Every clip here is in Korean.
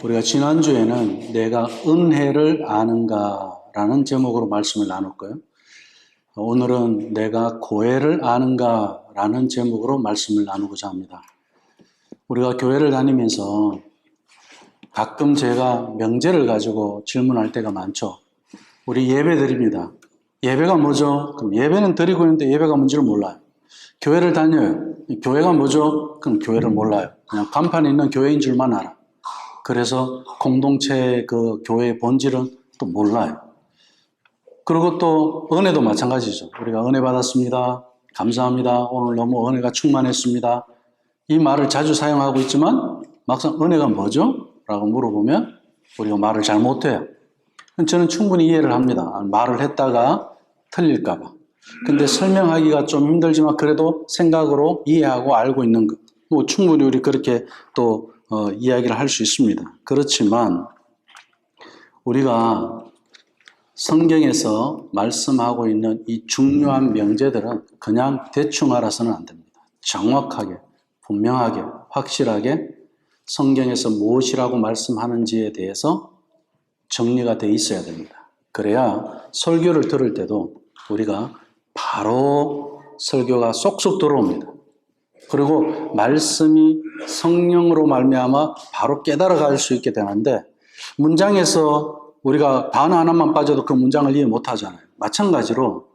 우리가 지난주에는 내가 은혜를 아는가라는 제목으로 말씀을 나눴고요. 오늘은 내가 고해를 아는가라는 제목으로 말씀을 나누고자 합니다. 우리가 교회를 다니면서 가끔 제가 명제를 가지고 질문할 때가 많죠. 우리 예배 드립니다. 예배가 뭐죠? 그럼 예배는 드리고 있는데 예배가 뭔지를 몰라요. 교회를 다녀요. 교회가 뭐죠? 그럼 교회를 몰라요. 그냥 간판에 있는 교회인 줄만 알아. 그래서 공동체의 그 교회의 본질은 또 몰라요. 그리고 또 은혜도 마찬가지죠. 우리가 은혜 받았습니다. 감사합니다. 오늘 너무 은혜가 충만했습니다. 이 말을 자주 사용하고 있지만 막상 은혜가 뭐죠? 라고 물어보면 우리가 말을 잘 못해요. 저는 충분히 이해를 합니다. 말을 했다가 틀릴까 봐. 근데 설명하기가 좀 힘들지만 그래도 생각으로 이해하고 알고 있는 것. 뭐 충분히 우리 그렇게 또 이야기를 할 수 있습니다. 그렇지만 우리가 성경에서 말씀하고 있는 이 중요한 명제들은 그냥 대충 알아서는 안 됩니다. 정확하게, 분명하게, 확실하게 성경에서 무엇이라고 말씀하는지에 대해서 정리가 돼 있어야 됩니다. 그래야 설교를 들을 때도 우리가 바로 설교가 쏙쏙 들어옵니다. 그리고 말씀이 성령으로 말미암아 바로 깨달아갈 수 있게 되는데 문장에서 우리가 단어 하나만 빠져도 그 문장을 이해 못하잖아요. 마찬가지로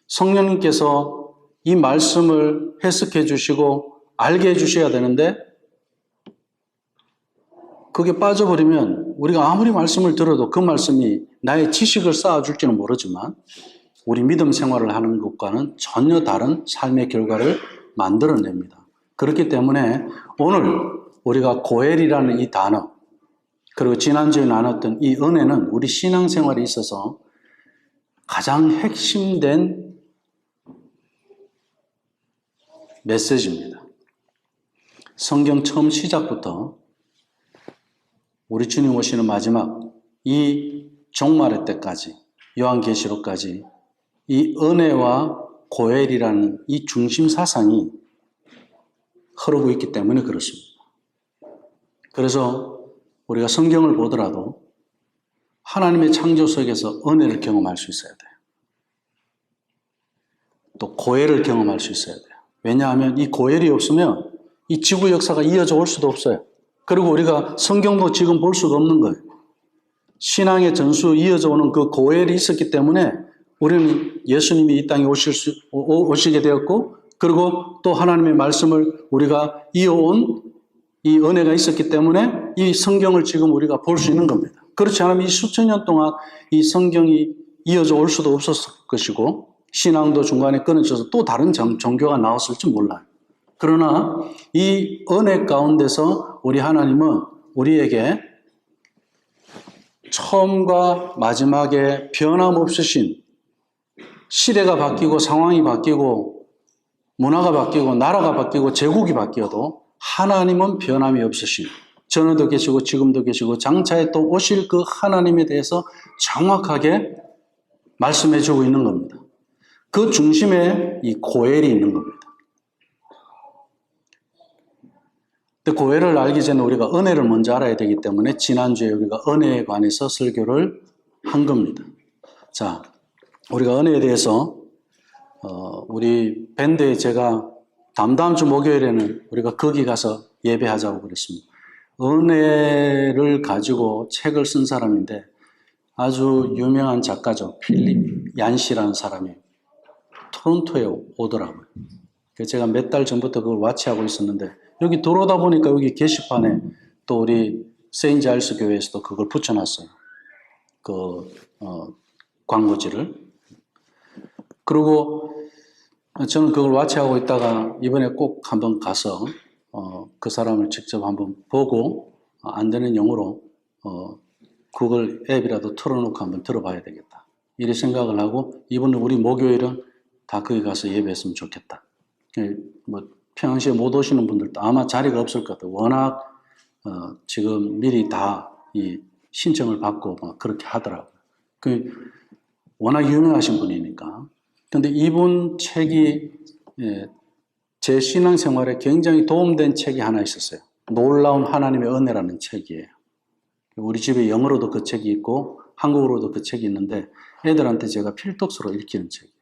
성령님께서 이 말씀을 해석해 주시고 알게 해 주셔야 되는데 그게 빠져버리면 우리가 아무리 말씀을 들어도 그 말씀이 나의 지식을 쌓아줄지는 모르지만 우리 믿음 생활을 하는 것과는 전혀 다른 삶의 결과를 만들어냅니다. 그렇기 때문에 오늘 우리가 고엘이라는 이 단어 그리고 지난주에 나눴던 이 은혜는 우리 신앙생활에 있어서 가장 핵심된 메시지입니다. 성경 처음 시작부터 우리 주님 오시는 마지막 이 종말의 때까지 요한계시록까지 이 은혜와 고엘이라는 이 중심 사상이 흐르고 있기 때문에 그렇습니다. 그래서 우리가 성경을 보더라도 하나님의 창조 속에서 은혜를 경험할 수 있어야 돼요. 또 고엘을 경험할 수 있어야 돼요. 왜냐하면 이 고엘이 없으면 이 지구 역사가 이어져 올 수도 없어요. 그리고 우리가 성경도 지금 볼 수가 없는 거예요. 신앙의 전수 이어져 오는 그 고엘이 있었기 때문에 우리는 예수님이 이 땅에 오시게 되었고 그리고 또 하나님의 말씀을 우리가 이어온 이 은혜가 있었기 때문에 이 성경을 지금 우리가 볼 수 있는 겁니다. 그렇지 않으면 이 수천 년 동안 이 성경이 이어져 올 수도 없었을 것이고 신앙도 중간에 끊어져서 또 다른 종교가 나왔을지 몰라요. 그러나 이 은혜 가운데서 우리 하나님은 우리에게 처음과 마지막에 변함없으신 시대가 바뀌고 상황이 바뀌고 문화가 바뀌고 나라가 바뀌고 제국이 바뀌어도 하나님은 변함이 없으신 전에도 계시고 지금도 계시고 장차에 또 오실 그 하나님에 대해서 정확하게 말씀해 주고 있는 겁니다. 그 중심에 이 고엘이 있는 겁니다. 근데 고엘을 알기 전에 우리가 은혜를 먼저 알아야 되기 때문에 지난주에 우리가 은혜에 관해서 설교를 한 겁니다. 자, 우리가 은혜에 대해서 우리 밴드에 제가 다음 주 목요일에는 우리가 거기 가서 예배하자고 그랬습니다. 은혜를 가지고 책을 쓴 사람인데 아주 유명한 작가죠. 필립 얀시라는 사람이 토론토에 오더라고요. 제가 몇 달 전부터 그걸 와치하고 있었는데 여기 들어오다 보니까 여기 게시판에 또 우리 세인트 자일스 교회에서도 그걸 붙여놨어요. 광고지를. 그리고 저는 그걸 와치하고 있다가 이번에 꼭 한번 가서 그 사람을 직접 한번 보고 안 되는 영어로 구글 앱이라도 틀어놓고 한번 들어봐야 되겠다. 이렇게 생각을 하고 이번에 우리 목요일은 다 거기 가서 예배했으면 좋겠다. 뭐 평상시에 못 오시는 분들도 아마 자리가 없을 것 같아요. 워낙 지금 미리 다 이 신청을 받고 막 그렇게 하더라고요. 워낙 유명하신 분이니까. 근데 이분 책이 제 신앙생활에 굉장히 도움된 책이 하나 있었어요. 놀라운 하나님의 은혜라는 책이에요. 우리 집에 영어로도 그 책이 있고 한국어로도 그 책이 있는데 애들한테 제가 필독서로 읽히는 책이에요.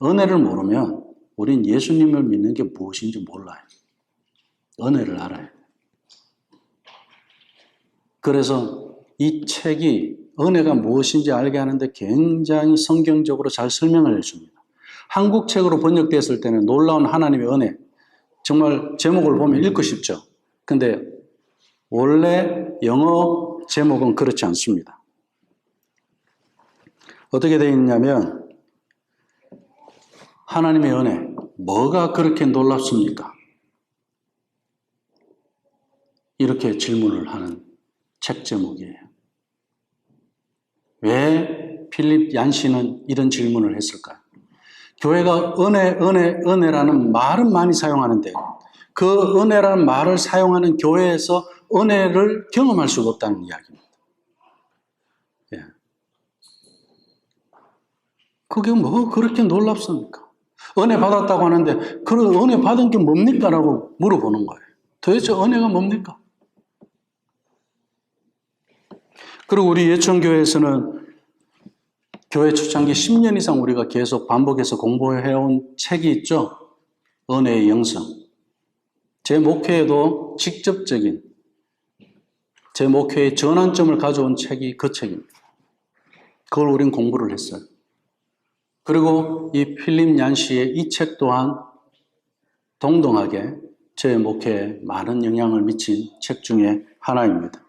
은혜를 모르면 우린 예수님을 믿는 게 무엇인지 몰라요. 은혜를 알아요. 그래서 이 책이 은혜가 무엇인지 알게 하는데 굉장히 성경적으로 잘 설명을 해줍니다. 한국 책으로 번역됐을 때는 놀라운 하나님의 은혜, 정말 제목을 보면 읽고 싶죠. 근데 원래 영어 제목은 그렇지 않습니다. 어떻게 되어 있냐면 하나님의 은혜, 뭐가 그렇게 놀랍습니까? 이렇게 질문을 하는 책 제목이에요. 왜 필립 얀시는 이런 질문을 했을까요? 교회가 은혜라는 말은 많이 사용하는데 그 은혜라는 말을 사용하는 교회에서 은혜를 경험할 수가 없다는 이야기입니다. 예. 그게 뭐 그렇게 놀랍습니까? 은혜 받았다고 하는데 그 은혜 받은 게 뭡니까? 라고 물어보는 거예요. 도대체 은혜가 뭡니까? 그리고 우리 예천교회에서는 교회 초창기 10년 이상 우리가 계속 반복해서 공부해온 책이 있죠. 은혜의 영성. 제 목회에도 직접적인 제 목회의 전환점을 가져온 책이 그 책입니다. 그걸 우린 공부를 했어요. 그리고 이 필립 얀시의 이 책 또한 동등하게 제 목회에 많은 영향을 미친 책 중에 하나입니다.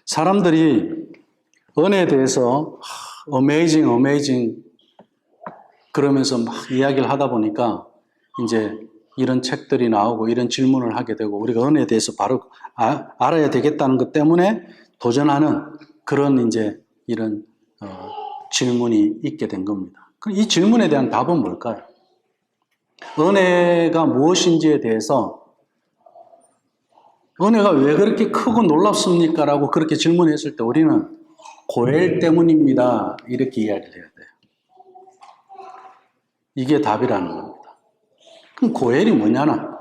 사람들이 은혜에 대해서 amazing 그러면서 막 이야기를 하다 보니까 이제 이런 책들이 나오고 이런 질문을 하게 되고 우리가 은혜에 대해서 바로 알아야 되겠다는 것 때문에 도전하는 그런 이제 이런 질문이 있게 된 겁니다. 그럼 이 질문에 대한 답은 뭘까요? 은혜가 무엇인지에 대해서 은혜가 왜 그렇게 크고 놀랍습니까? 라고 그렇게 질문했을 때 우리는 고엘 때문입니다. 이렇게 이야기를 해야 돼요. 이게 답이라는 겁니다. 그럼 고엘이 뭐냐나?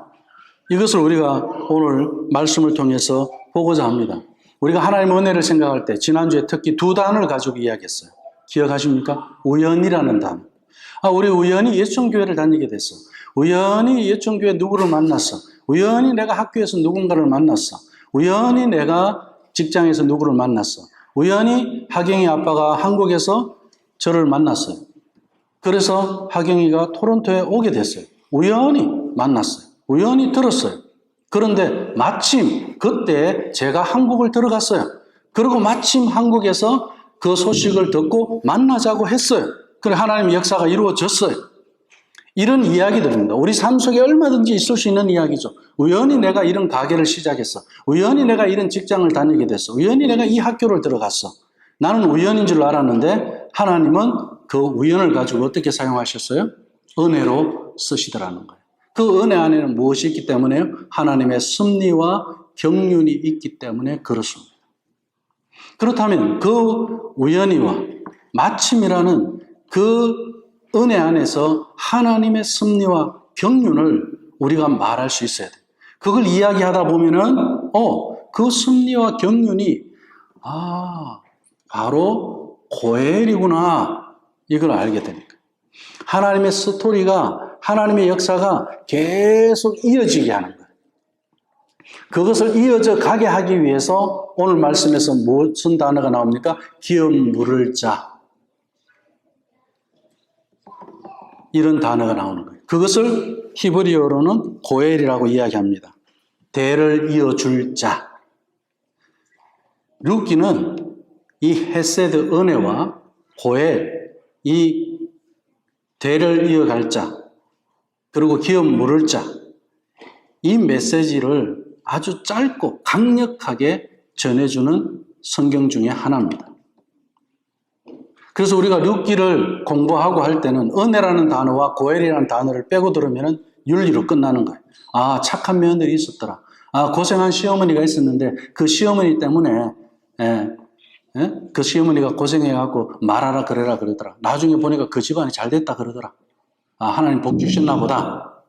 이것을 우리가 오늘 말씀을 통해서 보고자 합니다. 우리가 하나님의 은혜를 생각할 때 지난주에 특히 두 단어를 가지고 이야기했어요. 기억하십니까? 우연이라는 단어. 우리 우연히 예천교회를 다니게 됐어. 우연히 예천교회 누구를 만났어. 우연히 내가 학교에서 누군가를 만났어. 우연히 내가 직장에서 누구를 만났어. 우연히 하경이 아빠가 한국에서 저를 만났어요. 그래서 하경이가 토론토에 오게 됐어요. 우연히 만났어요. 우연히 들었어요. 그런데 마침 그때 제가 한국을 들어갔어요. 그리고 마침 한국에서 그 소식을 듣고 만나자고 했어요. 그래서 하나님의 역사가 이루어졌어요. 이런 이야기들입니다. 우리 삶 속에 얼마든지 있을 수 있는 이야기죠. 우연히 내가 이런 가게를 시작했어. 우연히 내가 이런 직장을 다니게 됐어. 우연히 내가 이 학교를 들어갔어. 나는 우연인 줄 알았는데 하나님은 그 우연을 가지고 어떻게 사용하셨어요? 은혜로 쓰시더라는 거예요. 그 은혜 안에는 무엇이 있기 때문에요? 하나님의 섭리와 경륜이 있기 때문에 그렇습니다. 그렇다면 그 우연히와 마침이라는 그 은혜 안에서 하나님의 섭리와 경륜을 우리가 말할 수 있어야 돼요. 그걸 이야기하다 보면은 그 섭리와 경륜이 바로 고엘이구나 이걸 알게 됩니다. 하나님의 스토리가 하나님의 역사가 계속 이어지게 하는 거예요. 그것을 이어져 가게 하기 위해서 오늘 말씀에서 무슨 단어가 나옵니까? 기업 물을 자. 이런 단어가 나오는 거예요. 그것을 히브리어로는 고엘이라고 이야기합니다. 대를 이어줄 자. 루키는 이 헤세드 은혜와 고엘, 이 대를 이어갈 자, 그리고 기업 물을 자, 이 메시지를 아주 짧고 강력하게 전해주는 성경 중에 하나입니다. 그래서 우리가 룻기를 공부하고 할 때는 은혜라는 단어와 고엘이라는 단어를 빼고 들으면 윤리로 끝나는 거예요. 착한 며느리 있었더라. 고생한 시어머니가 있었는데 그 시어머니 때문에 그 시어머니가 고생해갖고 말하라 그래라 그러더라. 나중에 보니까 그 집안이 잘 됐다 그러더라. 하나님 복 주셨나 보다.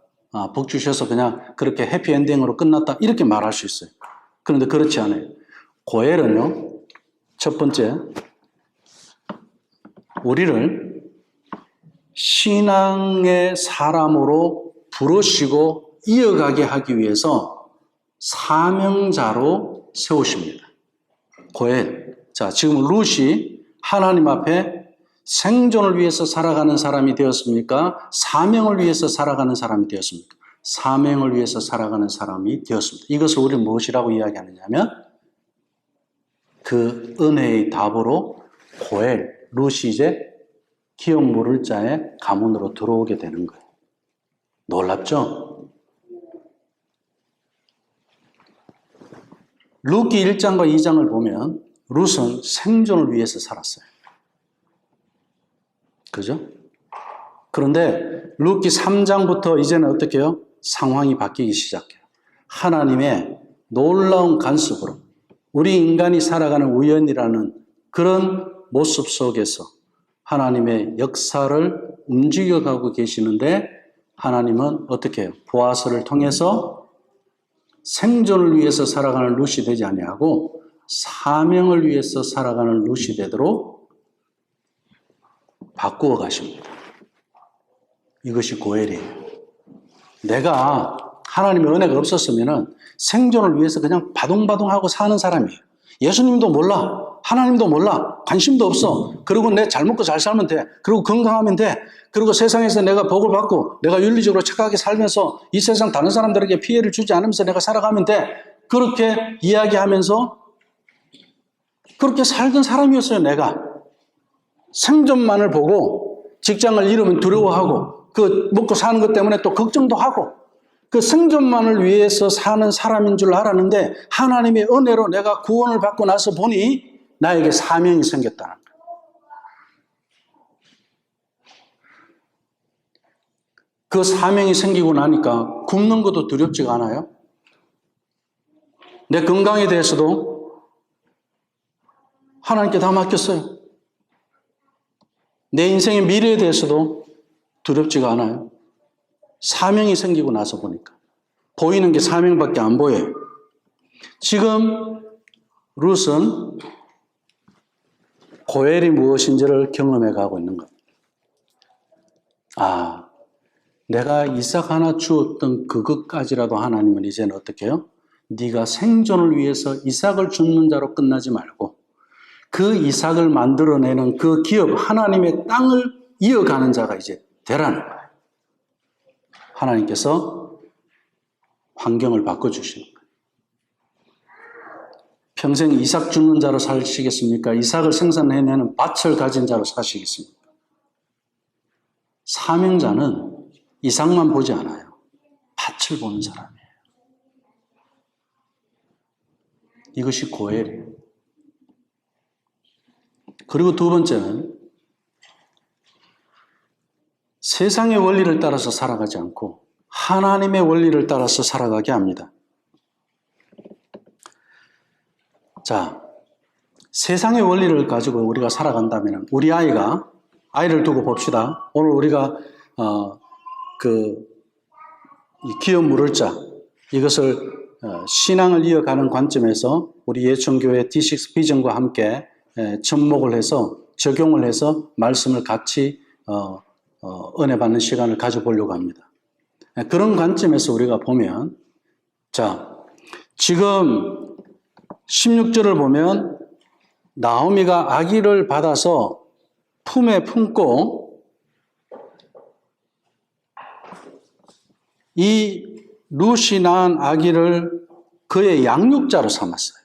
복 주셔서 그냥 그렇게 해피엔딩으로 끝났다. 이렇게 말할 수 있어요. 그런데 그렇지 않아요. 고엘은요, 첫 번째, 우리를 신앙의 사람으로 부르시고 이어가게 하기 위해서 사명자로 세우십니다. 고엘. 자, 지금 룻이 하나님 앞에 생존을 위해서 살아가는 사람이 되었습니까? 사명을 위해서 살아가는 사람이 되었습니까? 사명을 위해서 살아가는 사람이 되었습니다. 이것을 우리는 무엇이라고 이야기하느냐면 그 은혜의 답으로 고엘, 룻이 이제 기업 물을 자의 가문으로 들어오게 되는 거예요. 놀랍죠? 룻기 1장과 2장을 보면 룻은 생존을 위해서 살았어요. 그죠? 그런데 룻기 3장부터 이제는 어떻게 해요? 상황이 바뀌기 시작해요. 하나님의 놀라운 간섭으로 우리 인간이 살아가는 우연이라는 그런 모습 속에서 하나님의 역사를 움직여가고 계시는데 하나님은 어떻게 해요? 보아스를 통해서 생존을 위해서 살아가는 룻이 되지 아니하고 사명을 위해서 살아가는 룻이 되도록 바꾸어 가십니다. 이것이 고엘이에요. 내가 하나님의 은혜가 없었으면 생존을 위해서 그냥 바둥바둥하고 사는 사람이에요. 예수님도 몰라. 하나님도 몰라. 관심도 없어. 그리고 내 잘 먹고 잘 살면 돼. 그리고 건강하면 돼. 그리고 세상에서 내가 복을 받고 내가 윤리적으로 착하게 살면서 이 세상 다른 사람들에게 피해를 주지 않으면서 내가 살아가면 돼. 그렇게 이야기하면서 그렇게 살던 사람이었어요, 내가. 생존만을 보고 직장을 잃으면 두려워하고 그 먹고 사는 것 때문에 또 걱정도 하고 그 생존만을 위해서 사는 사람인 줄 알았는데 하나님의 은혜로 내가 구원을 받고 나서 보니 나에게 사명이 생겼다는 거예요. 그 사명이 생기고 나니까 굶는 것도 두렵지가 않아요. 내 건강에 대해서도 하나님께 다 맡겼어요. 내 인생의 미래에 대해서도 두렵지가 않아요. 사명이 생기고 나서 보니까 보이는 게 사명밖에 안 보여요. 지금 룻은 고엘이 무엇인지를 경험해 가고 있는 겁니다. 아, 내가 이삭 하나 주었던 그것까지라도 하나님은 이제는 어떻게 해요? 네가 생존을 위해서 이삭을 줍는 자로 끝나지 말고 그 이삭을 만들어내는 그 기업, 하나님의 땅을 이어가는 자가 이제 되라는 거예요. 하나님께서 환경을 바꿔주시는 거예요. 평생 이삭 줍는 자로 사시겠습니까? 이삭을 생산해내는 밭을 가진 자로 사시겠습니까? 사명자는 이삭만 보지 않아요. 밭을 보는 사람이에요. 이것이 고엘이에요. 그리고 두 번째는 세상의 원리를 따라서 살아가지 않고 하나님의 원리를 따라서 살아가게 합니다. 자, 세상의 원리를 가지고 우리가 살아간다면 우리 아이를 두고 봅시다. 오늘 우리가 이 기업 물을 자 이것을 신앙을 이어가는 관점에서 우리 예천교회 D6 비전과 함께 접목을 해서 적용을 해서 말씀을 같이 은혜 받는 시간을 가져보려고 합니다. 그런 관점에서 우리가 보면 자, 지금 16절을 보면 나오미가 아기를 받아서 품에 품고 이 룻이 낳은 아기를 그의 양육자로 삼았어요.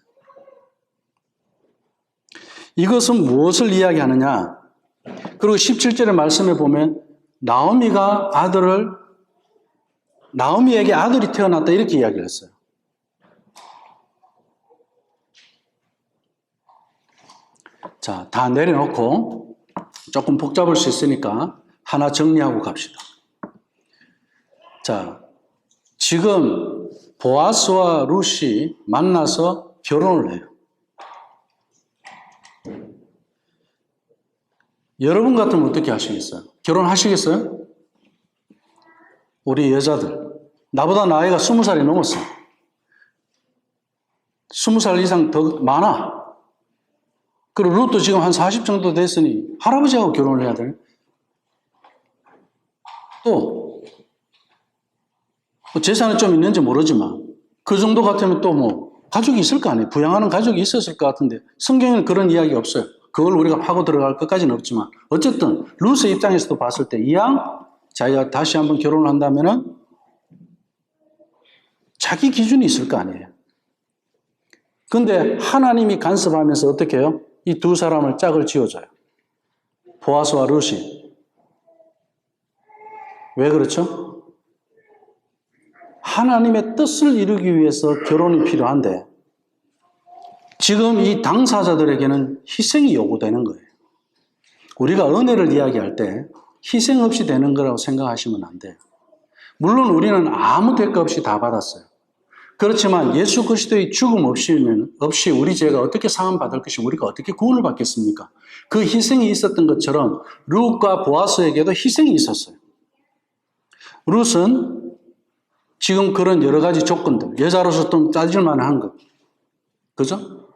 이것은 무엇을 이야기하느냐? 그리고 17절의 말씀에 보면 나오미에게 아들이 태어났다 이렇게 이야기를 했어요. 자, 다 내려놓고 조금 복잡할 수 있으니까 하나 정리하고 갑시다. 자, 지금 보아스와 룻이 만나서 결혼을 해요. 여러분 같으면 어떻게 하시겠어요? 결혼하시겠어요? 우리 여자들, 나보다 나이가 20살이 넘었어. 20살 이상 더 많아. 그리고 룻도 지금 한 40 정도 됐으니 할아버지하고 결혼을 해야 되네. 또 재산은 좀 있는지 모르지만 그 정도 같으면 또 뭐 가족이 있을 거 아니에요. 부양하는 가족이 있었을 것 같은데 성경에는 그런 이야기 없어요. 그걸 우리가 파고 들어갈 것까지는 없지만 어쨌든 룻의 입장에서도 봤을 때 이왕 자기가 다시 한번 결혼을 한다면은 자기 기준이 있을 거 아니에요. 근데 하나님이 간섭하면서 어떻게 해요? 이 두 사람을 짝을 지어줘요. 보아스와 룻이. 왜 그렇죠? 하나님의 뜻을 이루기 위해서 결혼이 필요한데 지금 이 당사자들에게는 희생이 요구되는 거예요. 우리가 은혜를 이야기할 때 희생 없이 되는 거라고 생각하시면 안 돼요. 물론 우리는 아무 대가 없이 다 받았어요. 그렇지만 예수 그리스도의 죽음 없이 우리 죄가 어떻게 사함받을 것이 우리가 어떻게 구원을 받겠습니까? 그 희생이 있었던 것처럼 룻과 보아스에게도 희생이 있었어요. 룻은 지금 그런 여러 가지 조건들, 여자로서 좀 따질만 한 것, 그죠?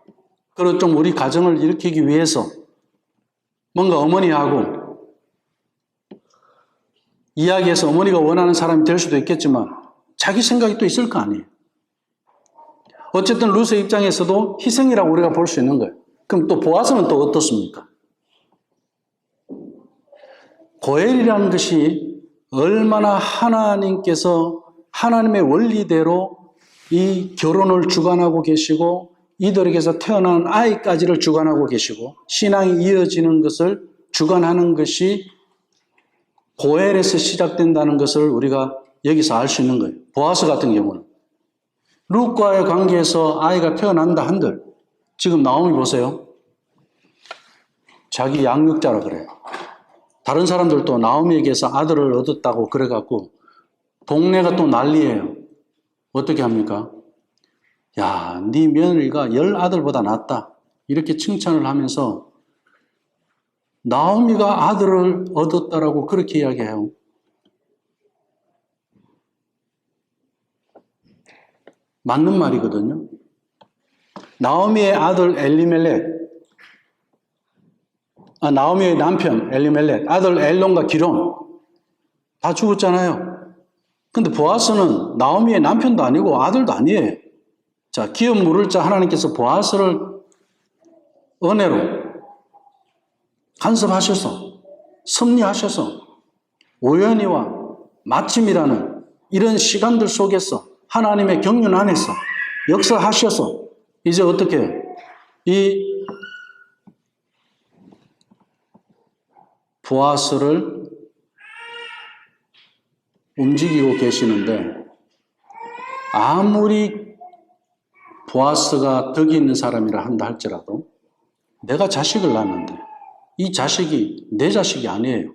그리고 좀 우리 가정을 일으키기 위해서 뭔가 어머니하고 이야기해서 어머니가 원하는 사람이 될 수도 있겠지만 자기 생각이 또 있을 거 아니에요. 어쨌든 룻의 입장에서도 희생이라고 우리가 볼 수 있는 거예요. 그럼 또 보아스는 또 어떻습니까? 고엘이라는 것이 얼마나 하나님께서 하나님의 원리대로 이 결혼을 주관하고 계시고 이들에게서 태어나는 아이까지를 주관하고 계시고 신앙이 이어지는 것을 주관하는 것이 고엘에서 시작된다는 것을 우리가 여기서 알 수 있는 거예요. 보아스 같은 경우는 룻과의 관계에서 아이가 태어난다 한들 지금 나오미 보세요. 자기 양육자라 그래요. 다른 사람들도 나오미에게서 아들을 얻었다고 그래갖고 동네가 또 난리예요. 어떻게 합니까? 야, 네 며느리가 10아들보다 낫다. 이렇게 칭찬을 하면서 나오미가 아들을 얻었다라고 그렇게 이야기해요. 맞는 말이거든요. 나오미의 아들 엘리멜렉, 나오미의 남편 엘리멜렉, 아들 엘론과 기론 다 죽었잖아요. 근데 보아스는 나오미의 남편도 아니고 아들도 아니에요. 자, 기업 물을 자 하나님께서 보아스를 은혜로 간섭하셔서 섭리하셔서 우연히와 마침이라는 이런 시간들 속에서 하나님의 경륜 안에서 역사하셔서 이제 어떻게 해요? 이 보아스를 움직이고 계시는데 아무리 보아스가 덕이 있는 사람이라 한다 할지라도 내가 자식을 낳았는데 이 자식이 내 자식이 아니에요.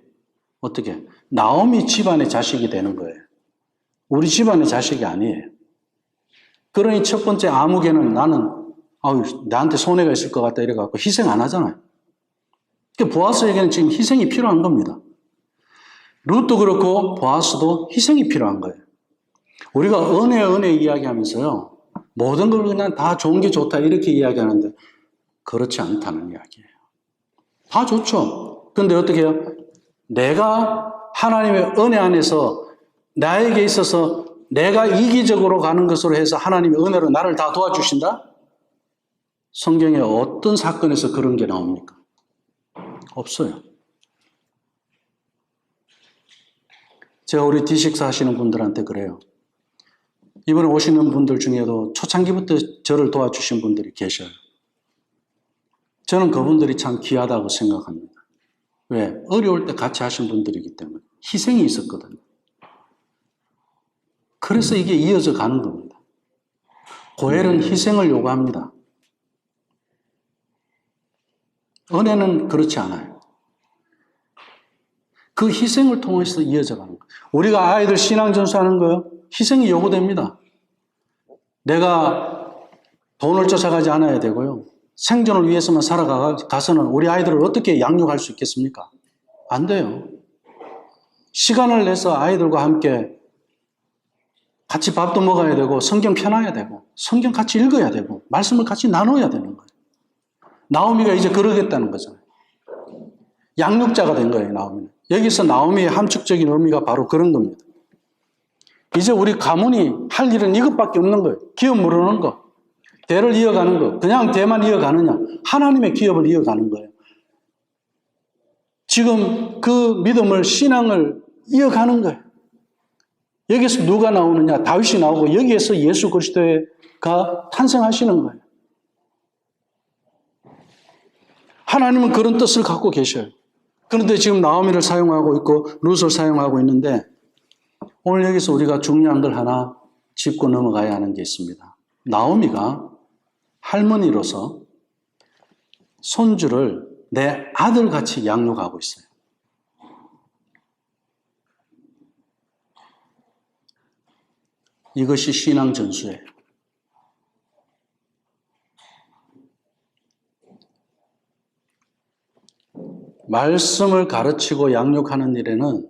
어떻게? 나오미 집안의 자식이 되는 거예요. 우리 집안의 자식이 아니에요. 그러니 첫 번째 아무개는 나는 나한테 손해가 있을 것 같다 이래갖고 희생 안 하잖아요. 그러니까 보아스에게는 지금 희생이 필요한 겁니다. 룻도 그렇고 보아스도 희생이 필요한 거예요. 우리가 은혜 이야기하면서요. 모든 걸 그냥 다 좋은 게 좋다 이렇게 이야기하는데 그렇지 않다는 이야기예요. 다 좋죠. 그런데 어떻게 해요? 내가 하나님의 은혜 안에서 나에게 있어서 내가 이기적으로 가는 것으로 해서 하나님의 은혜로 나를 다 도와주신다? 성경에 어떤 사건에서 그런 게 나옵니까? 없어요. 제가 우리 디식사 하시는 분들한테 그래요. 이번에 오시는 분들 중에도 초창기부터 저를 도와주신 분들이 계셔요. 저는 그분들이 참 귀하다고 생각합니다. 왜? 어려울 때 같이 하신 분들이기 때문에 희생이 있었거든요. 그래서 이게 이어져 가는 겁니다. 고엘은 희생을 요구합니다. 은혜는 그렇지 않아요. 그 희생을 통해서 이어져 가는 거예요. 우리가 아이들 신앙 전수하는 거요. 희생이 요구됩니다. 내가 돈을 쫓아가지 않아야 되고요. 생존을 위해서만 살아가서는 우리 아이들을 어떻게 양육할 수 있겠습니까? 안 돼요. 시간을 내서 아이들과 함께 같이 밥도 먹어야 되고 성경 펴놔야 되고 성경 같이 읽어야 되고 말씀을 같이 나눠야 되는 거예요. 나오미가 이제 그러겠다는 거잖아요. 양육자가 된 거예요, 나오미는. 여기서 나오미의 함축적인 의미가 바로 그런 겁니다. 이제 우리 가문이 할 일은 이것밖에 없는 거예요. 기업 물어놓은 거, 대를 이어가는 거. 그냥 대만 이어가느냐? 하나님의 기업을 이어가는 거예요. 지금 그 믿음을, 신앙을 이어가는 거예요. 여기서 누가 나오느냐? 다윗이 나오고 여기에서 예수 그리스도가 탄생하시는 거예요. 하나님은 그런 뜻을 갖고 계셔요. 그런데 지금 나오미를 사용하고 있고 룻을 사용하고 있는데 오늘 여기서 우리가 중요한 걸 하나 짚고 넘어가야 하는 게 있습니다. 나오미가 할머니로서 손주를 내 아들같이 양육하고 있어요. 이것이 신앙 전수예요. 말씀을 가르치고 양육하는 일에는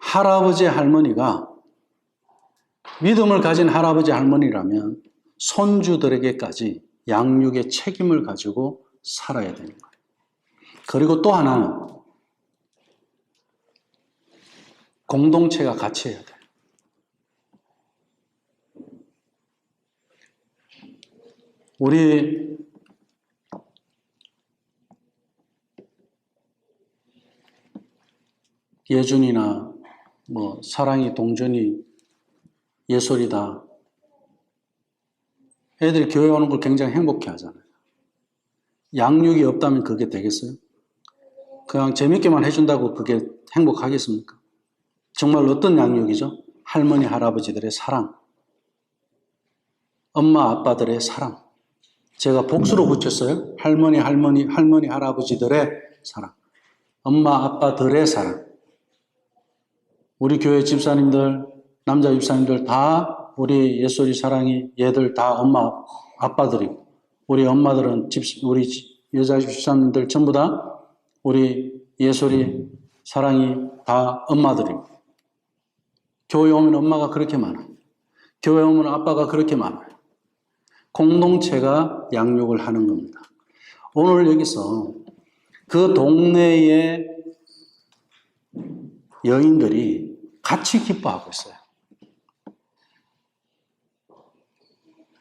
할아버지 할머니가 믿음을 가진 할아버지 할머니라면 손주들에게까지 양육의 책임을 가지고 살아야 되는 거예요. 그리고 또 하나는 공동체가 같이 해야 돼요. 우리 예준이나 사랑이, 동준이, 예솔이다. 애들이 교회 오는 걸 굉장히 행복해 하잖아요. 양육이 없다면 그게 되겠어요? 그냥 재밌게만 해준다고 그게 행복하겠습니까? 정말 어떤 양육이죠? 할머니, 할아버지들의 사랑. 엄마, 아빠들의 사랑. 제가 복수로 붙였어요. 할머니, 할아버지들의 사랑. 엄마, 아빠들의 사랑. 우리 교회 집사님들, 남자 집사님들 다 우리 예솔이 사랑이 얘들 다 엄마, 아빠들이고 우리 엄마들은 우리 여자 집사님들 전부 다 우리 예솔이 사랑이 다 엄마들이고 교회 오면 엄마가 그렇게 많아요. 교회 오면 아빠가 그렇게 많아요. 공동체가 양육을 하는 겁니다. 오늘 여기서 그 동네의 여인들이 같이 기뻐하고 있어요.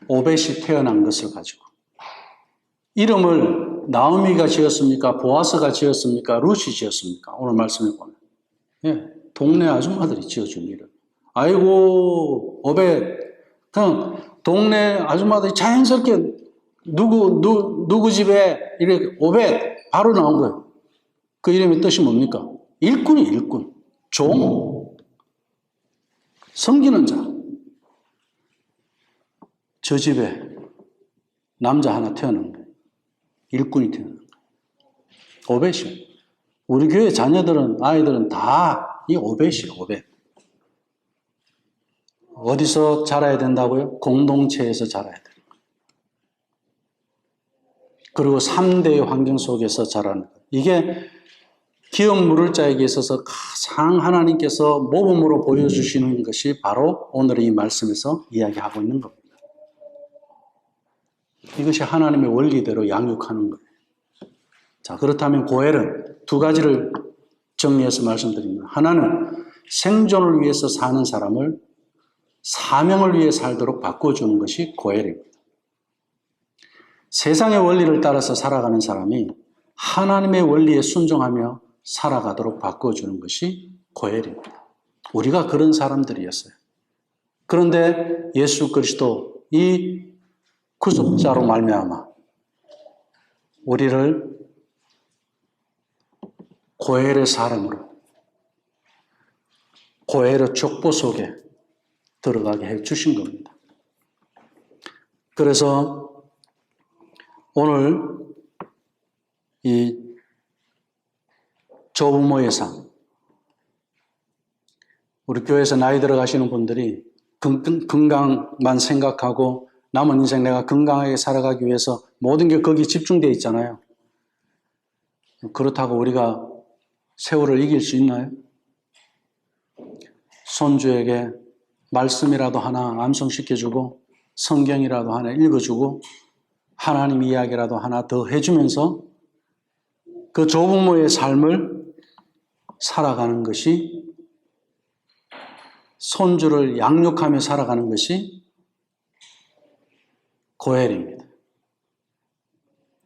오벳이 태어난 것을 가지고. 이름을 나오미가 지었습니까? 보아스가 지었습니까? 룻이 지었습니까? 오늘 말씀해 보면. 예, 동네 아줌마들이 지어준 이름. 아이고, 오벳. 그냥 동네 아줌마들이 자연스럽게 누구 집에 이렇게 오벳 바로 나온 거예요. 그 이름의 뜻이 뭡니까? 일꾼이 일꾼. 종. 섬기는 자. 저 집에 남자 하나 태어난 거예요. 일꾼이 태어난 거예요. 오벳이요. 우리 교회 자녀들은, 아이들은 다 이 오벳이에요, 오벳. 어디서 자라야 된다고요? 공동체에서 자라야 돼요. 그리고 3대의 환경 속에서 자라는 거예요. 이게 기업 물을 자에게 있어서 가장 하나님께서 모범으로 보여주시는 것이 바로 오늘 이 말씀에서 이야기하고 있는 겁니다. 이것이 하나님의 원리대로 양육하는 거예요. 자, 그렇다면 고엘은 두 가지를 정리해서 말씀드립니다. 하나는 생존을 위해서 사는 사람을 사명을 위해 살도록 바꿔주는 것이 고엘입니다. 세상의 원리를 따라서 살아가는 사람이 하나님의 원리에 순종하며 살아가도록 바꿔주는 것이 고엘입니다. 우리가 그런 사람들이었어요. 그런데 예수 그리스도 이 구속자로 말미암아 우리를 고엘의 사람으로 고엘의 족보 속에 들어가게 해주신 겁니다. 그래서 오늘 이 조부모의 상, 우리 교회에서 나이 들어가시는 분들이 건강만 생각하고 남은 인생 내가 건강하게 살아가기 위해서 모든 게 거기 집중되어 있잖아요. 그렇다고 우리가 세월을 이길 수 있나요? 손주에게 말씀이라도 하나 암송시켜주고 성경이라도 하나 읽어주고 하나님 이야기라도 하나 더 해주면서 그 조부모의 삶을 살아가는 것이, 손주를 양육하며 살아가는 것이 고엘입니다.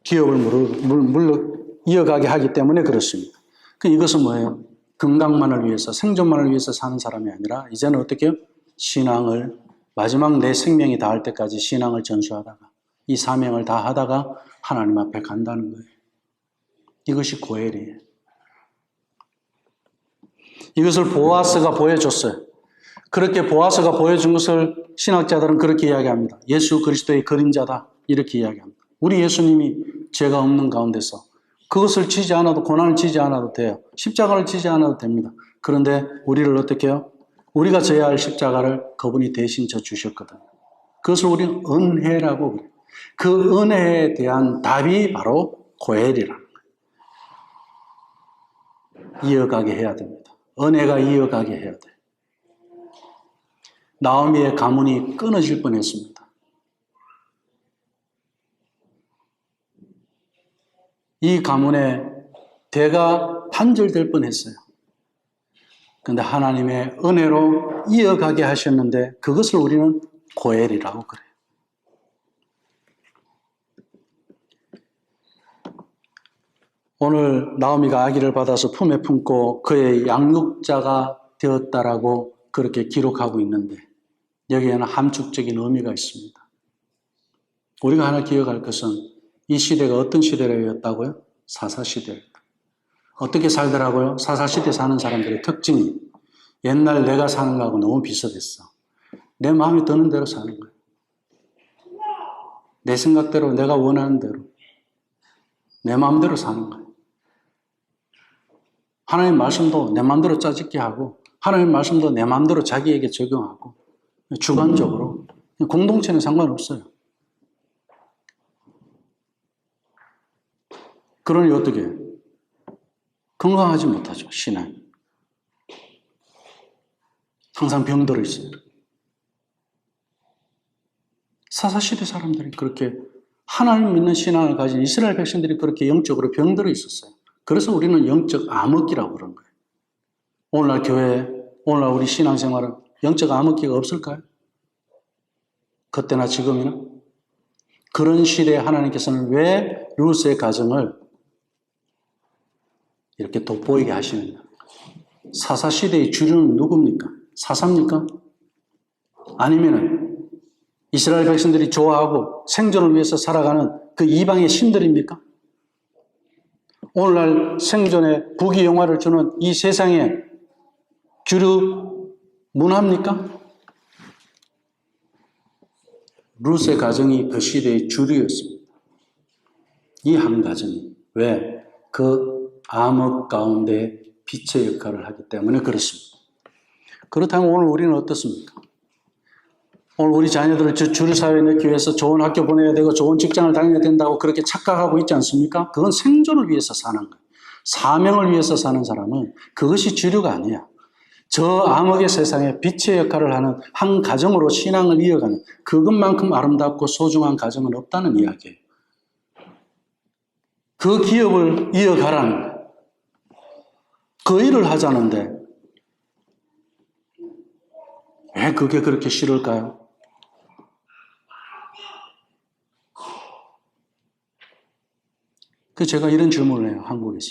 기업을 이어가게 하기 때문에 그렇습니다. 이것은 뭐예요? 건강만을 위해서, 생존만을 위해서 사는 사람이 아니라 이제는 어떻게 해요? 신앙을, 마지막 내 생명이 닿을 때까지 신앙을 전수하다가 이 사명을 다 하다가 하나님 앞에 간다는 거예요. 이것이 고엘이에요. 이것을 보아스가 보여줬어요. 그렇게 보아스가 보여준 것을 신학자들은 그렇게 이야기합니다. 예수 그리스도의 그림자다, 이렇게 이야기합니다. 우리 예수님이 죄가 없는 가운데서 그것을 지지 않아도, 고난을 지지 않아도 돼요. 십자가를 지지 않아도 됩니다. 그런데 우리를 어떻게 해요? 우리가 져야 할 십자가를 그분이 대신 져 주셨거든요. 그것을 우리는 은혜라고 그래요. 그 은혜에 대한 답이 바로 고엘이라는 거예요. 이어가게 해야 됩니다. 은혜가 이어가게 해야 돼요. 나오미의 가문이 끊어질 뻔했습니다. 이 가문의 대가 단절될 뻔했어요. 그런데 하나님의 은혜로 이어가게 하셨는데 그것을 우리는 고엘이라고 그래요. 오늘 나오미가 아기를 받아서 품에 품고 그의 양육자가 되었다라고 그렇게 기록하고 있는데 여기에는 함축적인 의미가 있습니다. 우리가 하나 기억할 것은 이 시대가 어떤 시대였다고요? 사사시대였다. 어떻게 살더라고요? 사사시대 사는 사람들의 특징이 옛날 내가 사는 거하고 너무 비슷했어. 내 마음에 드는 대로 사는 거예요. 내 생각대로, 내가 원하는 대로, 내 마음대로 사는 거예요. 하나님 말씀도 내 마음대로 짜집게 하고 하나님 말씀도 내 마음대로 자기에게 적용하고 주관적으로. 공동체는 상관없어요. 그러니 어떻게 해요? 건강하지 못하죠, 신앙이. 항상 병들어 있어요. 사사시대 사람들이 그렇게 하나님 믿는 신앙을 가진 이스라엘 백성들이 그렇게 영적으로 병들어 있었어요. 그래서 우리는 영적 암흑기라고 그런 거예요. 오늘날 교회, 오늘날 우리 신앙생활은 영적 암흑기가 없을까요? 그때나 지금이나? 그런 시대에 하나님께서는 왜 루스의 가정을 이렇게 돋보이게 하시느냐? 사사시대의 주류는 누굽니까? 사사입니까? 아니면은 이스라엘 백성들이 좋아하고 생존을 위해서 살아가는 그 이방의 신들입니까? 오늘날 생존에 부귀영화를 주는 이 세상의 주류 문화입니까? 루스의 가정이 그 시대의 주류였습니다. 이 한 가정이. 왜? 그 암흑 가운데 빛의 역할을 하기 때문에 그렇습니다. 그렇다면 오늘 우리는 어떻습니까? 오늘 우리 자녀들을 주류사회에 넣기 위해서 좋은 학교 보내야 되고 좋은 직장을 다녀야 된다고 그렇게 착각하고 있지 않습니까? 그건 생존을 위해서 사는 거예요. 사명을 위해서 사는 사람은 그것이 주류가 아니야. 저 암흑의 세상에 빛의 역할을 하는 한 가정으로 신앙을 이어가는 그것만큼 아름답고 소중한 가정은 없다는 이야기예요. 그 기업을 이어가라는 거예요. 그 일을 하자는데 왜 그게 그렇게 싫을까요? 제가 이런 질문을 해요, 한국에서.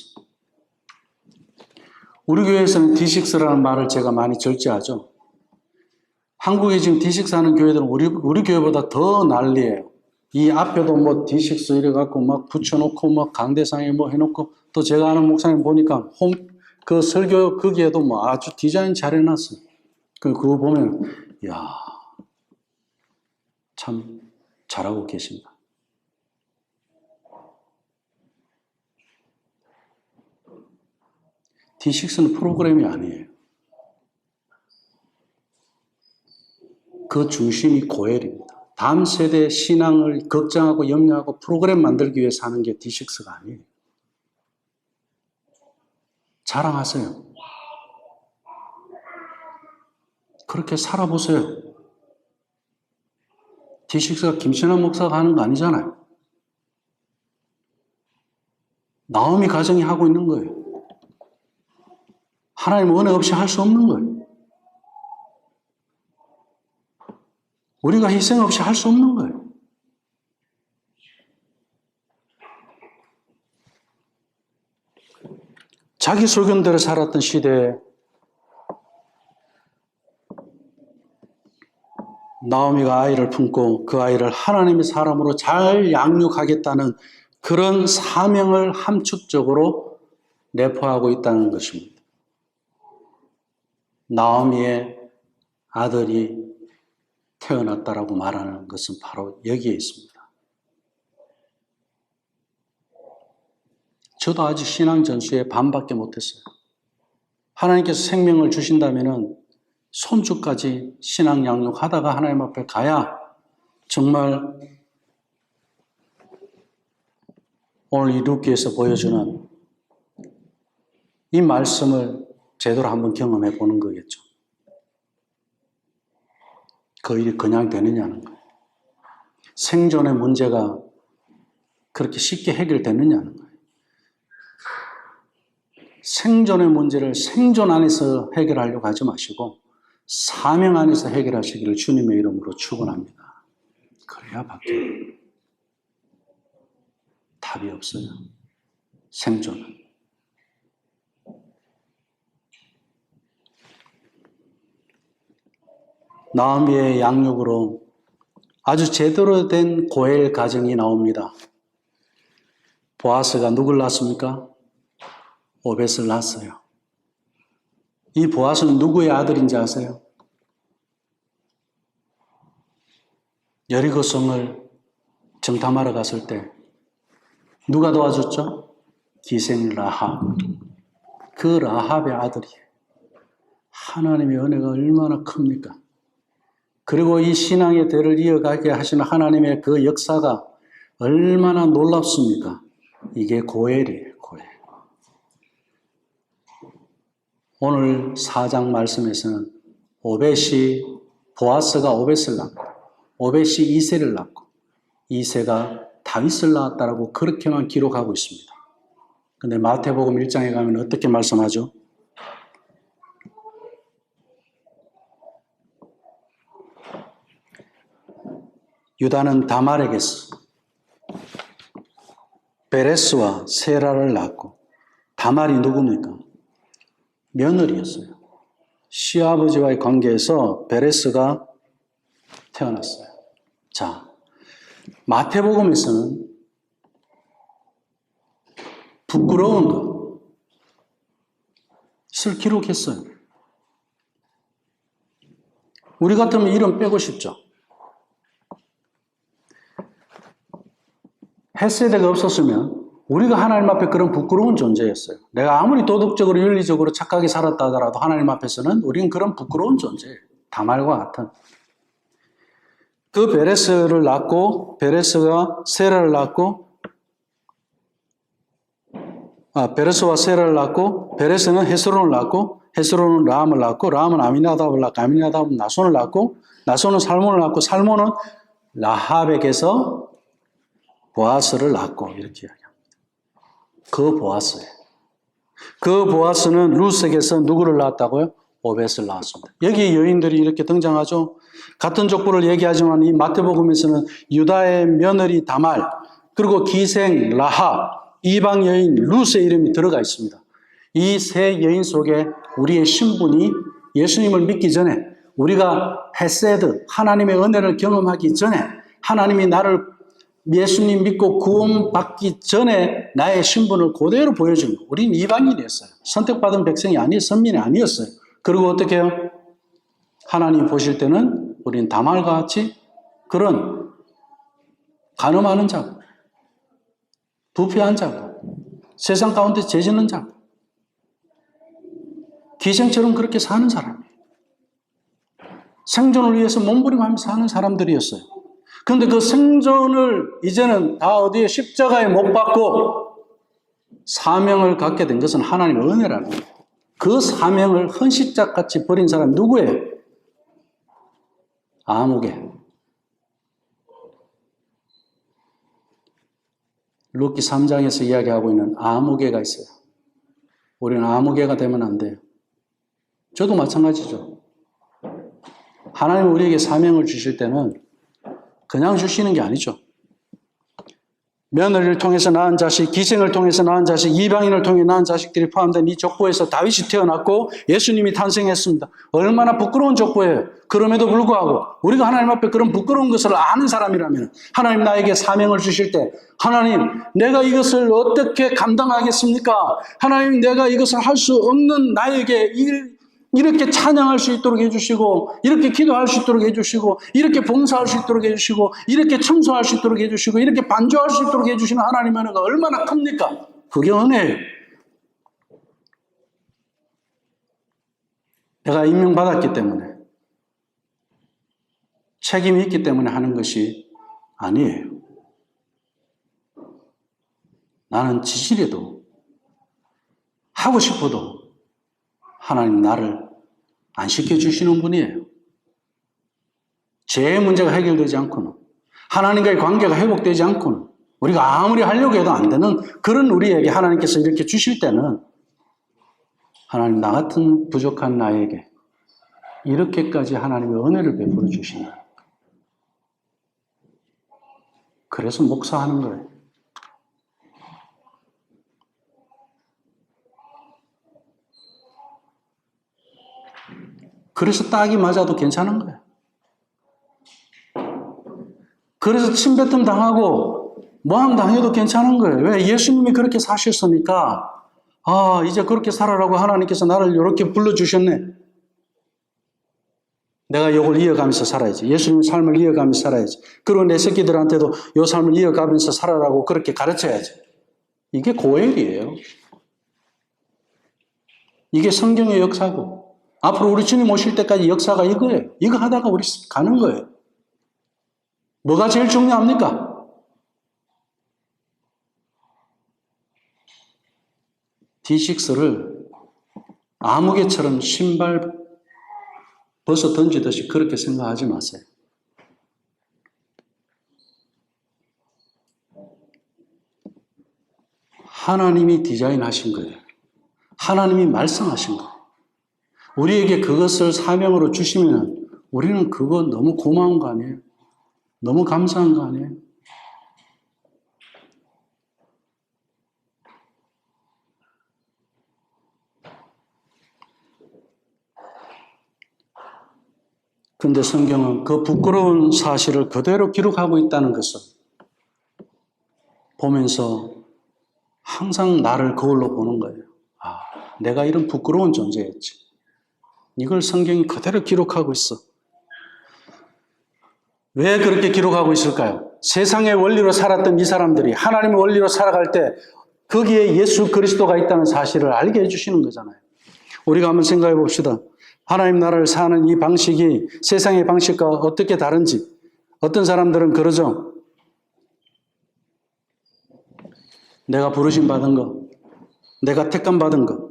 우리 교회에서는 D6라는 말을 제가 많이 절제하죠. 한국에 지금 D6 하는 교회들은 우리 교회보다 더 난리예요. 이 앞에도 뭐 D6 이래갖고 막 붙여놓고 막 강대상에 뭐 해놓고 또 제가 아는 목사님 보니까 그 설교 거기에도 뭐 아주 디자인 잘 해놨어요. 그거 보면, 이야, 참 잘하고 계십니다. D6는 프로그램이 아니에요. 그 중심이 고엘입니다. 다음 세대 신앙을 걱정하고 염려하고 프로그램 만들기 위해 사는 게 D6가 아니에요. 자랑하세요. 그렇게 살아보세요. D6가 김신환 목사가 하는 거 아니잖아요. 나오미 가정이 하고 있는 거예요. 하나님 은혜 없이 할 수 없는 거예요. 우리가 희생 없이 할 수 없는 거예요. 자기 소견대로 살았던 시대에 나오미가 아이를 품고 그 아이를 하나님의 사람으로 잘 양육하겠다는 그런 사명을 함축적으로 내포하고 있다는 것입니다. 나오미의 아들이 태어났다라고 말하는 것은 바로 여기에 있습니다. 저도 아직 신앙 전수에 반밖에 못했어요. 하나님께서 생명을 주신다면은 손주까지 신앙 양육하다가 하나님 앞에 가야 정말 오늘 이 룻기에서 보여주는 이 말씀을 제대로 한번 경험해 보는 거겠죠. 그 일이 그냥 되느냐는 거예요. 생존의 문제가 그렇게 쉽게 해결되느냐는 거예요. 생존의 문제를 생존 안에서 해결하려고 하지 마시고 사명 안에서 해결하시기를 주님의 이름으로 축원합니다. 그래야 밖에 답이 없어요. 생존은. 나오미의 양육으로 아주 제대로 된 고엘 가정이 나옵니다. 보아스가 누굴 낳았습니까? 오벳을 낳았어요. 이 보아스는 누구의 아들인지 아세요? 여리고성을 정탐하러 갔을 때 누가 도와줬죠? 기생 라합. 그 라합의 아들이에요. 하나님의 은혜가 얼마나 큽니까? 그리고 이 신앙의 대를 이어가게 하시는 하나님의 그 역사가 얼마나 놀랍습니까? 이게 고엘이에요, 고엘. 오늘 4장 말씀에서는 보아스가 오벳을 낳고, 오벳이 이새를 낳고, 이새가 다윗을 낳았다라고 그렇게만 기록하고 있습니다. 근데 마태복음 1장에 가면 어떻게 말씀하죠? 유다는 다말에게서 베레스와 세라를 낳고, 다말이 누굽니까? 며느리였어요. 시아버지와의 관계에서 베레스가 태어났어요. 자, 마태복음에서는 부끄러운 것을 기록했어요. 우리 같으면 이름 빼고 싶죠. 헷세대가 없었으면 우리가 하나님 앞에 그런 부끄러운 존재였어요. 내가 아무리 도덕적으로 윤리적으로 착하게 살았다 하더라도 하나님 앞에서는 우리는 그런 부끄러운 존재예요. 다말과 같은. 그 베레스를 낳고, 베레스가 세라를 낳고, 베레스와 세라를 낳고, 베레스는 헤스론을 낳고, 헤스론은 라함을 낳고, 라함은 아미나답을 낳고, 아미나답은 나손을 낳고, 나손은 살몬을 낳고, 살몬은 라합에게서 보아스를 낳고, 이렇게 이야기합니다. 그 보아스예요. 그 보아스는 룻에게서 누구를 낳았다고요? 오벳을 낳았습니다. 여기 여인들이 이렇게 등장하죠. 같은 족보를 얘기하지만 이 마태복음에서는 유다의 며느리 다말, 그리고 기생 라합, 이방 여인 룻의 이름이 들어가 있습니다. 이 세 여인 속에 우리의 신분이 예수님을 믿기 전에, 우리가 헤세드, 하나님의 은혜를 경험하기 전에, 하나님이 나를 예수님 믿고 구원받기 전에 나의 신분을 그대로 보여준 거예요. 우리는 이방인이었어요. 선택받은 백성이 아니었어요. 선민이 아니었어요. 그리고 어떻게 해요? 하나님 보실 때는 우리는 다말과 같이 그런 간음하는 자고, 부패한 자고, 세상 가운데 죄짓는 자고, 기생처럼 그렇게 사는 사람이에요. 생존을 위해서 몸부림하면서 사는 사람들이었어요. 그런데 그 생존을 이제는 다 어디에 십자가에 못 박고 사명을 갖게 된 것은 하나님의 은혜라는 거예요. 그 사명을 헌십자같이 버린 사람이 누구예요? 아무개. 룻기 3장에서 이야기하고 있는 아무개가 있어요. 우리는 아무개가 되면 안 돼요. 저도 마찬가지죠. 하나님 우리에게 사명을 주실 때는 그냥 주시는 게 아니죠. 며느리를 통해서 낳은 자식, 기생을 통해서 낳은 자식, 이방인을 통해 낳은 자식들이 포함된 이 족보에서 다윗이 태어났고 예수님이 탄생했습니다. 얼마나 부끄러운 족보예요. 그럼에도 불구하고 우리가 하나님 앞에 그런 부끄러운 것을 아는 사람이라면 하나님 나에게 사명을 주실 때 하나님 내가 이것을 어떻게 감당하겠습니까? 하나님 내가 이것을 할 수 없는 나에게 이렇게 찬양할 수 있도록 해주시고 이렇게 기도할 수 있도록 해주시고 이렇게 봉사할 수 있도록 해주시고 이렇게 청소할 수 있도록 해주시고 이렇게 반주할 수 있도록 해주시는 하나님의 은혜가 얼마나 큽니까? 그게 은혜예요. 내가 임명받았기 때문에 책임이 있기 때문에 하는 것이 아니에요. 나는 지질해도 하고 싶어도 하나님 나를 안 시켜주시는 분이에요. 제 문제가 해결되지 않고는 하나님과의 관계가 회복되지 않고는 우리가 아무리 하려고 해도 안 되는 그런 우리에게 하나님께서 이렇게 주실 때는 하나님 나 같은 부족한 나에게 이렇게까지 하나님의 은혜를 베풀어 주신다. 그래서 목사하는 거예요. 그래서 딱이 맞아도 괜찮은 거예요. 그래서 침뱉음 당하고 모함 당해도 괜찮은 거예요. 왜? 예수님이 그렇게 사셨으니까 이제 그렇게 살아라고 하나님께서 나를 이렇게 불러주셨네. 내가 이걸 이어가면서 살아야지. 예수님 삶을 이어가면서 살아야지. 그리고 내 새끼들한테도 이 삶을 이어가면서 살아라고 그렇게 가르쳐야지. 이게 고엘이에요. 이게 성경의 역사고 앞으로 우리 주님 오실 때까지 역사가 이거예요. 이거 하다가 우리 가는 거예요. 뭐가 제일 중요합니까? D6를 아무개처럼 신발 벗어 던지듯이 그렇게 생각하지 마세요. 하나님이 디자인하신 거예요. 하나님이 말씀하신 거예요. 우리에게 그것을 사명으로 주시면 우리는 그거 너무 고마운 거 아니에요? 너무 감사한 거 아니에요? 그런데 성경은 그 부끄러운 사실을 그대로 기록하고 있다는 것을 보면서 항상 나를 거울로 보는 거예요. 내가 이런 부끄러운 존재였지. 이걸 성경이 그대로 기록하고 있어. 왜 그렇게 기록하고 있을까요? 세상의 원리로 살았던 이 사람들이 하나님의 원리로 살아갈 때 거기에 예수 그리스도가 있다는 사실을 알게 해주시는 거잖아요. 우리가 한번 생각해 봅시다. 하나님 나라를 사는 이 방식이 세상의 방식과 어떻게 다른지. 어떤 사람들은 그러죠. 내가 부르심 받은 거, 내가 택감 받은 거,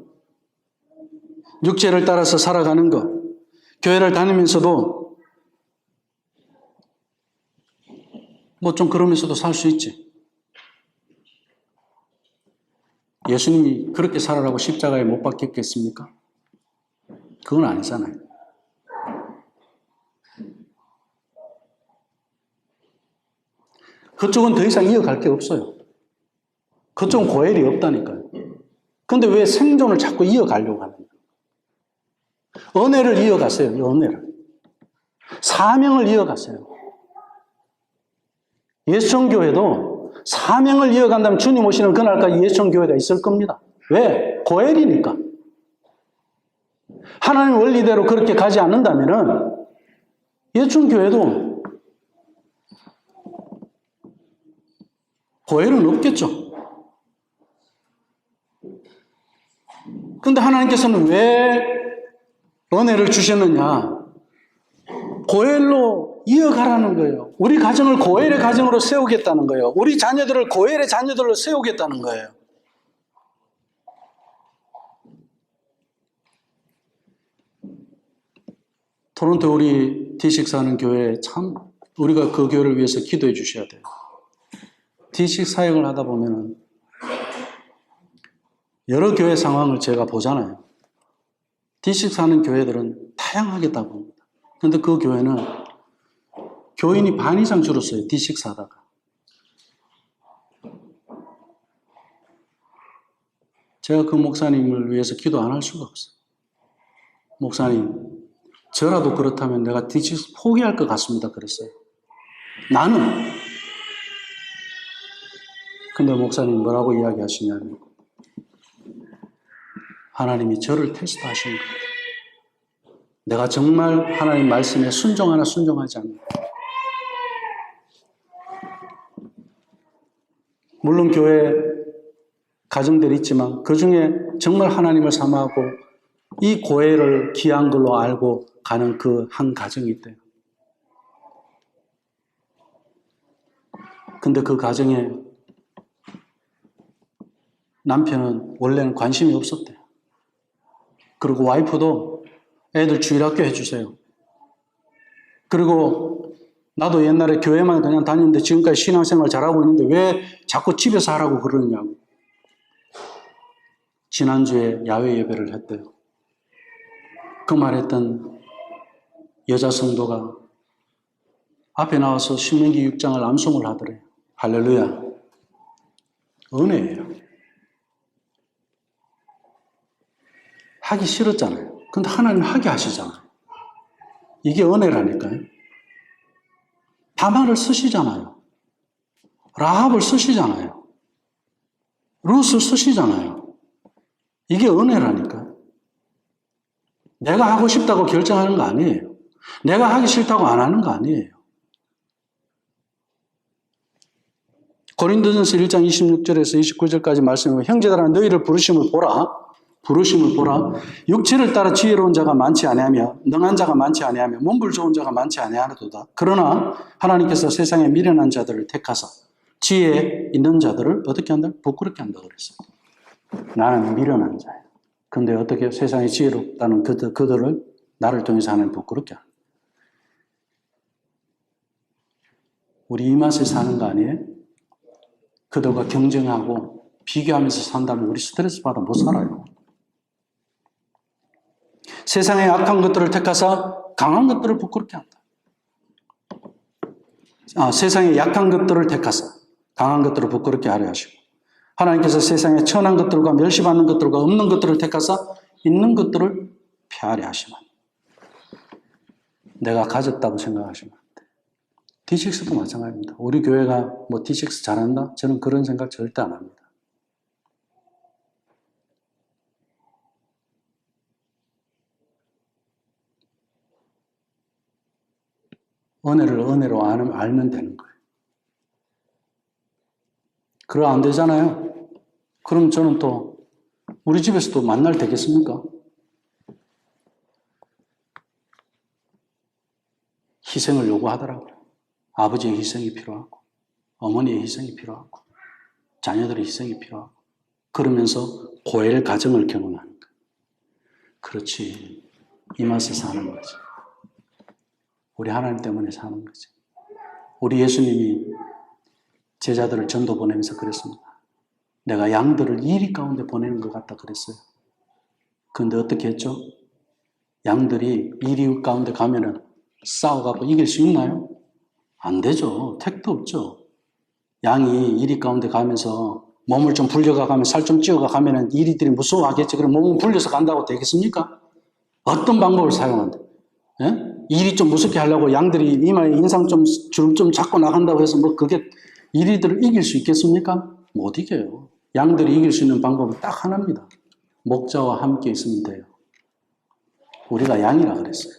육체를 따라서 살아가는 거, 교회를 다니면서도 뭐 좀 그러면서도 살 수 있지. 예수님이 그렇게 살아라고 십자가에 못 박혔겠습니까? 그건 아니잖아요. 그쪽은 더 이상 이어갈 게 없어요. 그쪽은 고엘이 없다니까요. 근데 왜 생존을 자꾸 이어가려고 하는 거예요? 은혜를 이어가세요. 은혜를. 사명을 이어가세요. 예수정교회도 사명을 이어간다면 주님 오시는 그날까지 예수정교회가 있을 겁니다. 왜? 고엘이니까. 하나님 원리대로 그렇게 가지 않는다면 예수정교회도 고엘은 없겠죠. 그런데 하나님께서는 왜 은혜를 주셨느냐? 고엘로 이어가라는 거예요. 우리 가정을 고엘의 가정으로 세우겠다는 거예요. 우리 자녀들을 고엘의 자녀들로 세우겠다는 거예요. 토론토 우리 D6 사는 교회 참 우리가 그 교회를 위해서 기도해 주셔야 돼요. D6 사역을 하다 보면은 여러 교회 상황을 제가 보잖아요. D6 사는 교회들은 다양하게 다 봅니다. 그런데 그 교회는 교인이 반 이상 줄었어요. D6 사다가. 제가 그 목사님을 위해서 기도 안 할 수가 없어요. 목사님, 저라도 그렇다면 내가 D6 포기할 것 같습니다. 그랬어요. 나는. 근데 목사님 뭐라고 이야기하시냐면 하나님이 저를 테스트하시는 거예요. 내가 정말 하나님 말씀에 순종하나 순종하지 않나. 물론 교회 가정들이 있지만 그 중에 정말 하나님을 사모하고 이 고해를 귀한 걸로 알고 가는 그 한 가정이 있대요. 근데 그 가정에 남편은 원래는 관심이 없었대요. 그리고 와이프도 애들 주일학교 해주세요. 그리고 나도 옛날에 교회만 그냥 다니는데 지금까지 신앙생활 잘하고 있는데 왜 자꾸 집에서 하라고 그러느냐고. 지난주에 야외 예배를 했대요. 그 말했던 여자 성도가 앞에 나와서 신명기 6장을 암송을 하더래요. 할렐루야. 은혜예요. 하기 싫었잖아요. 근데 하나님 하게 하시잖아요. 이게 은혜라니까요. 다말을 쓰시잖아요. 라합을 쓰시잖아요. 룻을 쓰시잖아요. 이게 은혜라니까요. 내가 하고 싶다고 결정하는 거 아니에요. 내가 하기 싫다고 안 하는 거 아니에요. 고린도전서 1장 26절에서 29절까지 말씀을 형제들아 너희를 부르심을 보라. 육체를 따라 지혜로운 자가 많지 아니하며 능한 자가 많지 아니하며 몸불 좋은 자가 많지 아니하도다. 그러나 하나님께서 세상에 미련한 자들을 택하사 지혜 있는 자들을 어떻게 한다? 부끄럽게 한다 그랬어요. 나는 미련한 자예요. 근데 어떻게 세상에 지혜롭다는 그들을 나를 통해서 하나님 부끄럽게 한다. 우리 이 맛에 사는 거 아니에요? 그들과 경쟁하고 비교하면서 산다면 우리 스트레스 받아 못 살아요. 세상의 악한 것들을 택하사 강한 것들을 부끄럽게 한다. 세상의 약한 것들을 택하사 강한 것들을 부끄럽게 하려 하시고 하나님께서 세상의 천한 것들과 멸시받는 것들과 없는 것들을 택하사 있는 것들을 폐하려 하시면 내가 가졌다고 생각하시면 안 돼. D6도 마찬가지입니다. 우리 교회가 뭐 D6 잘한다? 저는 그런 생각 절대 안 합니다. 은혜를 은혜로 알면 되는 거예요. 그럼 안 되잖아요. 그럼 저는 또 우리 집에서 또 만날 되겠습니까? 희생을 요구하더라고요. 아버지의 희생이 필요하고 어머니의 희생이 필요하고 자녀들의 희생이 필요하고 그러면서 고엘 가정을 경험하는 거예요. 그렇지. 이 맛에 사는 거지. 우리 하나님 때문에 사는 거지. 우리 예수님이 제자들을 전도 보내면서 그랬습니다. 내가 양들을 이리 가운데 보내는 것 같다 그랬어요. 그런데 어떻게 했죠? 양들이 이리 가운데 가면은 싸워갖고 이길 수 있나요? 안 되죠. 택도 없죠. 양이 이리 가운데 가면서 몸을 좀 불려가가면 살 좀 찌어가 가면은 이리들이 무서워하겠지. 그럼 몸을 불려서 간다고 되겠습니까? 어떤 방법을 사용한다? 예? 일이 좀 무섭게 하려고 양들이 이마에 인상 주름 좀 잡고 나간다고 해서 뭐 그게 이리들을 이길 수 있겠습니까? 못 이겨요. 양들이 이길 수 있는 방법은 딱 하나입니다. 목자와 함께 있으면 돼요. 우리가 양이라 그랬어요.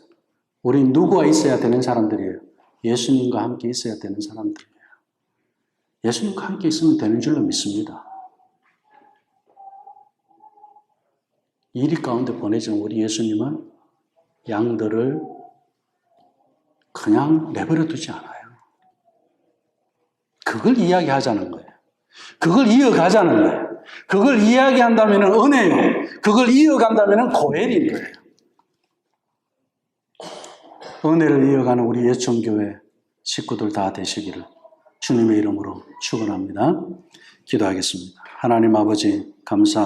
우리 누구와 있어야 되는 사람들이에요? 예수님과 함께 있어야 되는 사람들이에요. 예수님과 함께 있으면 되는 줄로 믿습니다. 이리 가운데 보내준 우리 예수님은 양들을 그냥 내버려 두지 않아요. 그걸 이야기하자는 거예요. 그걸 이어가자는 거예요. 그걸 이야기한다면 은혜예요. 그걸 이어간다면 고엘인 거예요. 은혜를 이어가는 우리 예천교회 식구들 다 되시기를 주님의 이름으로 축원합니다. 기도하겠습니다. 하나님 아버지 감사